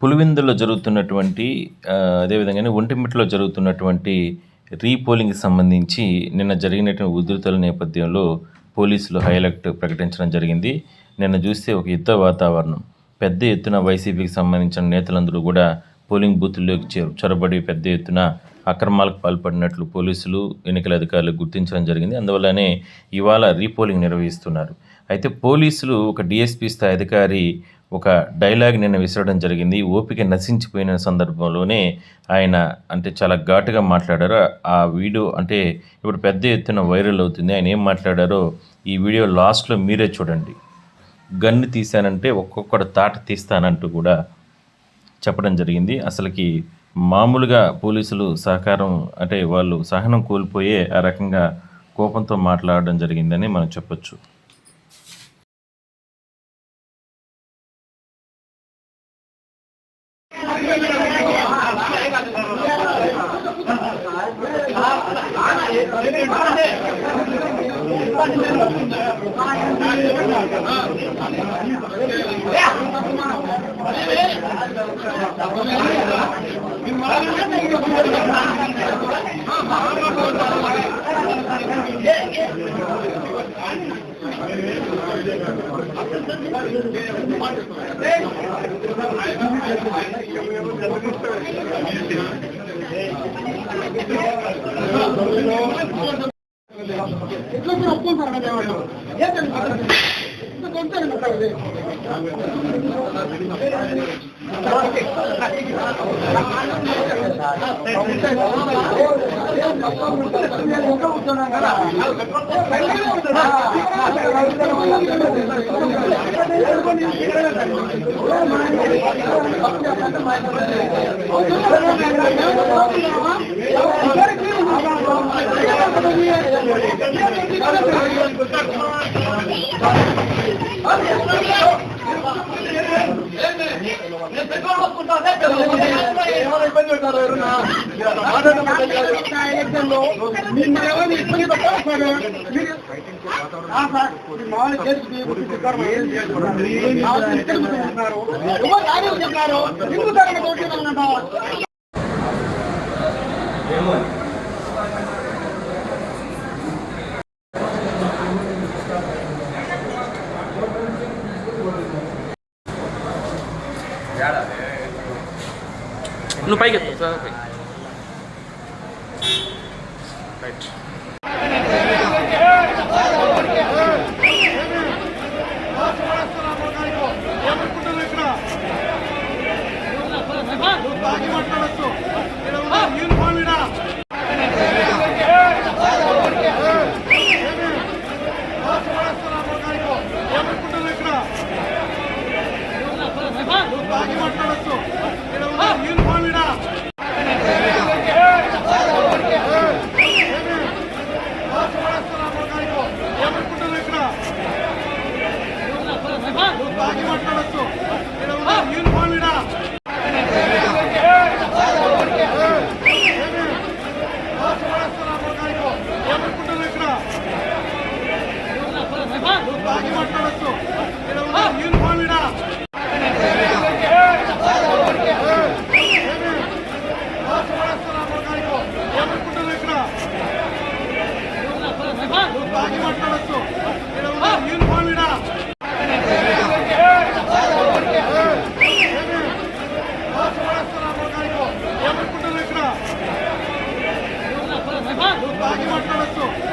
పులివెందుల్లో జరుగుతున్నటువంటి అదేవిధంగానే ఒంటిమిట్టలో జరుగుతున్నటువంటి రీపోలింగ్‌కి సంబంధించి నిన్న జరిగినటువంటి ఉధృతుల నేపథ్యంలో పోలీసులు హై అలర్ట్ ప్రకటించడం జరిగింది. నిన్న చూస్తే ఒక యుద్ధ వాతావరణం. పెద్ద ఎత్తున వైసీపీకి సంబంధించిన నేతలందరూ కూడా పోలింగ్ బూతుల్లోకి చొరబడి పెద్ద ఎత్తున అక్రమాలకు పాల్పడినట్లు పోలీసులు, ఎన్నికల అధికారులు గుర్తించడం జరిగింది. అందువల్లనే ఇవాళ రీపోలింగ్ నిర్వహిస్తున్నారు. అయితే పోలీసులు ఒక డీఎస్పీ స్థాయి అధికారి ఒక డైలాగ్ నిన్న విసరడం జరిగింది. ఓపిక నశించిపోయిన సందర్భంలోనే ఆయన చాలా ఘాటుగా మాట్లాడారు. ఆ వీడియో ఇప్పుడు పెద్ద ఎత్తున వైరల్ అవుతుంది. ఆయన ఏం మాట్లాడారో ఈ వీడియో లాస్ట్లో మీరే చూడండి. గన్ను తీశానంటే ఒక్కొక్కడు తాట తీస్తానంటూ కూడా చెప్పడం జరిగింది. అసలుకి మామూలుగా పోలీసులు సహకారం వాళ్ళు సహనం కోల్పోయే ఆ రకంగా కోపంతో మాట్లాడడం జరిగిందని మనం చెప్పొచ్చు. నువ్వు పైకి ఎత్తు రైట్. బాగా మాట్లాడచ్చు.